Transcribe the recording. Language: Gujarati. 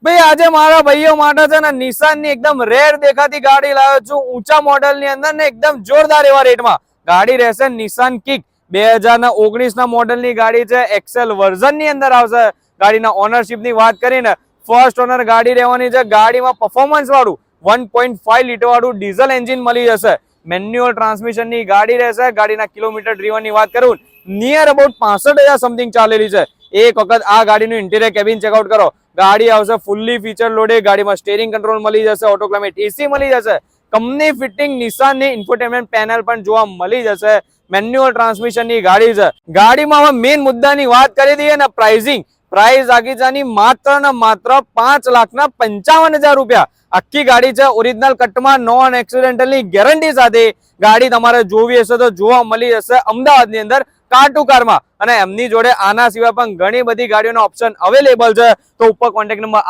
ભાઈ આજે મારા ભાઈઓ માટે છે ને નિશાન ની એકદમ રેર દેખાતી ગાડી લાવ્યો છું, ઊંચા મોડેલ ની અંદર ને એકદમ જોરદાર એવા રેટમાં. ગાડી રહેશે નિશાન કિક 2019 ના મોડેલ ની ગાડી છે, એક્સેલ વર્ઝન ની અંદર આવશે. ગાડીના ઓનરશિપ ની વાત કરીને ફર્સ્ટ ઓનર ગાડી રહેવાની છે. ગાડીમાં પરફોર્મન્સ વાળું 1.5 લીટર વાળું ડીઝલ એન્જિન મળી જશે. મેન્યુઅલ ટ્રાન્સમિશન ની ગાડી રહેશે. ગાડીના કિલોમીટર ડ્રીવન ની વાત કરું નિયર અબાઉટ 65,000 સમથિંગ ચાલેલી છે. એક વખત આ ગાડીનું ઇન્ટિરિયર કેબિન ચેકઆઉટ કરો. ગાડી આવશે ફુલ્લી ફીચર લોડેડ. ગાડીમાં સ્ટીરિંગ કંટ્રોલ મળી જશે, ઓટો ક્લાઇમેટ એસી મળી જશે, કંપની ફિટિંગ નિશાન ની ઇન્ફોટેનમેન્ટ પેનલ પણ જોવા મળી જશે. મેન્યુઅલ ટ્રાન્સમિશન ની ગાડી છે. ગાડીમાં હવે મેઇન મુદ્દાની વાત કરી દઈએ ને, પ્રાઇસિંગ. પ્રાઇસ આગીજાની માત્ર ને માત્ર 5,55,000 રૂપિયા. આખી ગાડી છે ઓરિજિનલ કટમાં, નોન એક્સિડેન્ટલ ની ગેરંટી સાથે. ગાડી તમારે જોવી હશે તો જોવા મળી જશે અમદાવાદ ની અંદર કાર ટુ કારમાં. અને એમની જોડે આના સિવાય પણ ઘણી બધી ગાડીઓના ઓપ્શન અવેલેબલ છે. તો ઉપર કોન્ટેક્ટ નંબર